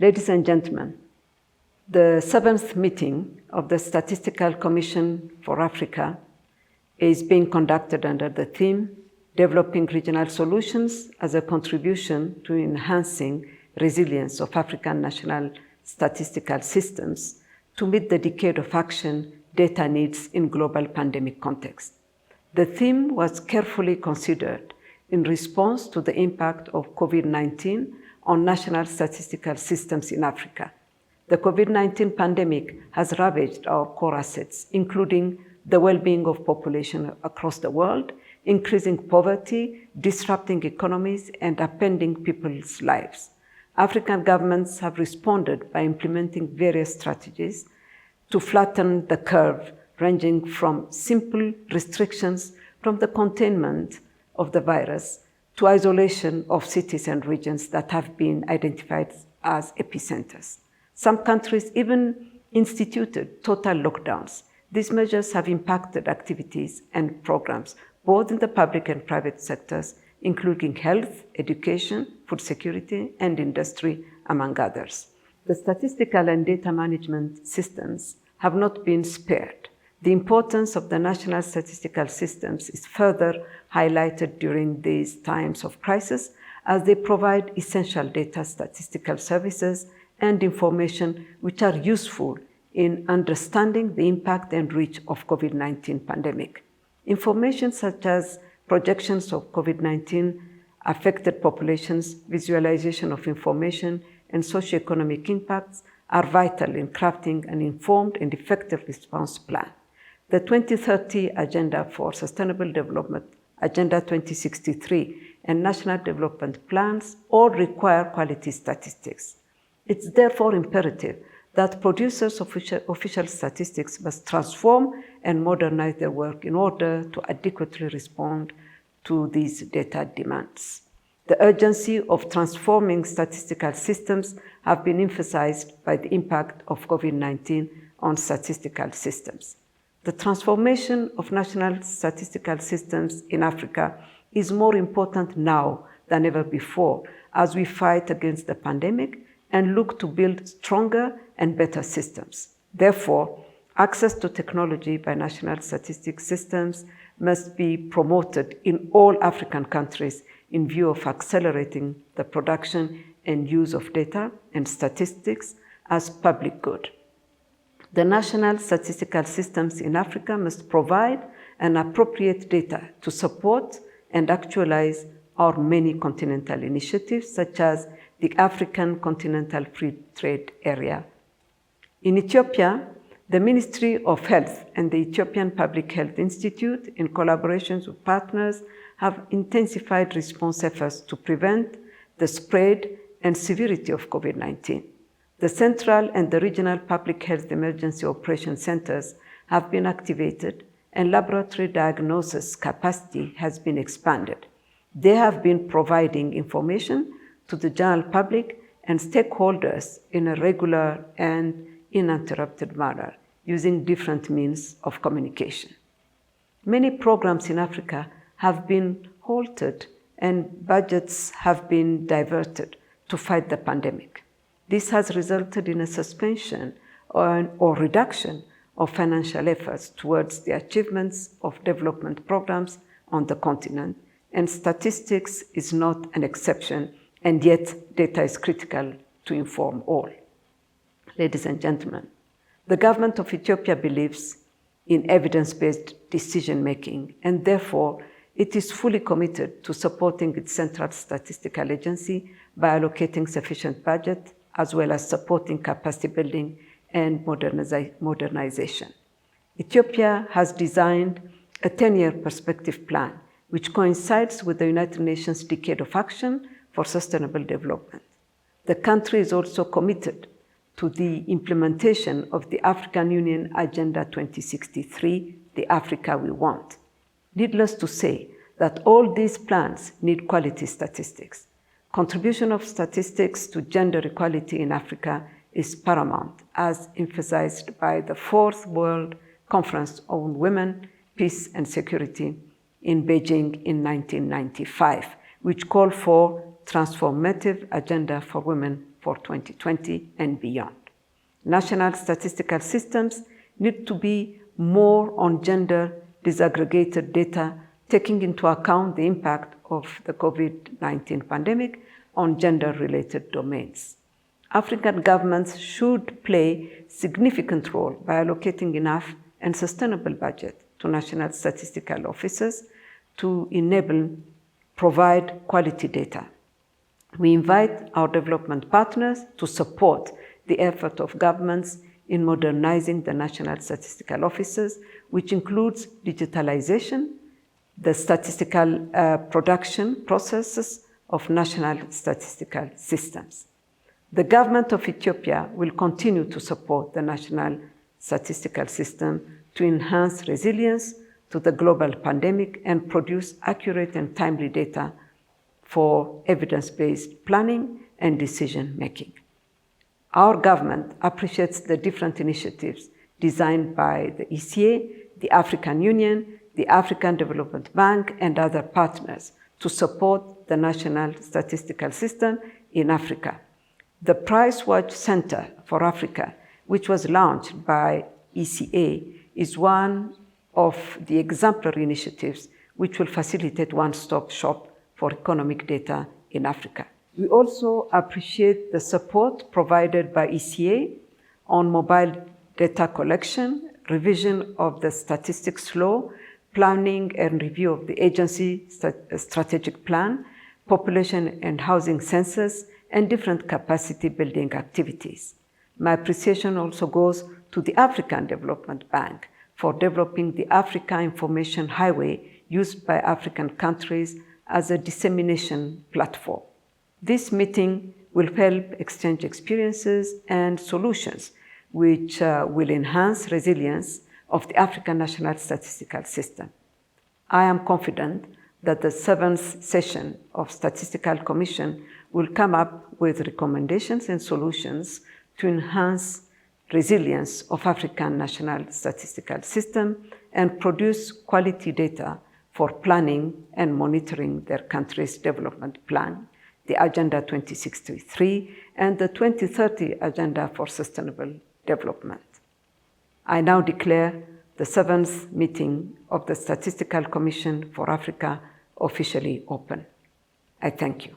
Ladies and gentlemen, the 7th meeting of the Statistical Commission for Africa is being conducted under the theme, Developing Regional Solutions as a Contribution to Enhancing Resilience of African National Statistical Systems to meet the Decade of Action data needs in global pandemic context. The theme was carefully considered in response to the impact of COVID-19 on national statistical systems in Africa. The COVID-19 pandemic has ravaged our core assets, including the well-being of population across the world, increasing poverty, disrupting economies, and upending people's lives. African governments have responded by implementing various strategies to flatten the curve, ranging from simple restrictions from the containment of the virus to isolation of cities and regions that have been identified as epicenters. Some countries even instituted total lockdowns. These measures have impacted activities and programs, both in the public and private sectors, including health, education, food security, and industry, among others. The statistical and data management systems have not been spared. The importance of the national statistical systems is further highlighted during these times of crisis, as they provide essential data statistical services and information which are useful in understanding the impact and reach of COVID-19 pandemic. Information such as projections of COVID-19 affected populations, visualization of information, and socioeconomic impacts are vital in crafting an informed and effective response plan. The 2030 Agenda for Sustainable Development, Agenda 2063, and National Development Plans all require quality statistics. It's therefore imperative that producers of official statistics must transform and modernize their work in order to adequately respond to these data demands. The urgency of transforming statistical systems have been emphasized by the impact of COVID-19 on statistical systems. The transformation of national statistical systems in Africa is more important now than ever before as we fight against the pandemic and look to build stronger and better systems. Therefore, access to technology by national statistics systems must be promoted in all African countries in view of accelerating the production and use of data and statistics as public good. The national statistical systems in Africa must provide an appropriate data to support and actualize our many continental initiatives, such as the African Continental Free Trade Area. In Ethiopia, the Ministry of Health and the Ethiopian Public Health Institute, in collaboration with partners, have intensified response efforts to prevent the spread and severity of COVID-19. The central and the regional public health emergency operation centers have been activated and laboratory diagnosis capacity has been expanded. They have been providing information to the general public and stakeholders in a regular and uninterrupted manner using different means of communication. Many programs in Africa have been halted and budgets have been diverted to fight the pandemic. This has resulted in a suspension or reduction of financial efforts towards the achievements of development programs on the continent, and statistics is not an exception, and yet data is critical to inform all. Ladies and gentlemen, the government of Ethiopia believes in evidence-based decision-making, and therefore it is fully committed to supporting its central statistical agency by allocating sufficient budget, as well as supporting capacity building and modernization. Ethiopia has designed a 10-year perspective plan, which coincides with the United Nations Decade of Action for Sustainable Development. The country is also committed to the implementation of the African Union Agenda 2063, the Africa we want. Needless to say that all these plans need quality statistics. Contribution of statistics to gender equality in Africa is paramount, as emphasized by the 4th World Conference on Women, Peace and Security in Beijing in 1995, which called for transformative agenda for women for 2020 and beyond. National statistical systems need to be more on gender disaggregated data, taking into account the impact of the COVID-19 pandemic on gender-related domains. African governments should play a significant role by allocating enough and sustainable budget to national statistical offices to provide quality data. We invite our development partners to support the effort of governments in modernizing the national statistical offices, which includes digitalization, the statistical production processes of national statistical systems. The government of Ethiopia will continue to support the national statistical system to enhance resilience to the global pandemic and produce accurate and timely data for evidence-based planning and decision-making. Our government appreciates the different initiatives designed by the ECA, the African Union, the African Development Bank, and other partners to support the national statistical system in Africa. The Price Watch Center for Africa, which was launched by ECA, is one of the exemplary initiatives which will facilitate one-stop shop for economic data in Africa. We also appreciate the support provided by ECA on mobile data collection, revision of the statistics law, planning and review of the agency strategic plan, population and housing census, and different capacity building activities. My appreciation also goes to the African Development Bank for developing the Africa Information Highway used by African countries as a dissemination platform. This meeting will help exchange experiences and solutions which will enhance resilience of the African National Statistical System. I am confident that the 7th session of Statistical Commission will come up with recommendations and solutions to enhance resilience of African National Statistical System and produce quality data for planning and monitoring their country's development plan, the Agenda 2063, and the 2030 Agenda for Sustainable Development. I now declare the 7th meeting of the Statistical Commission for Africa officially open. I thank you.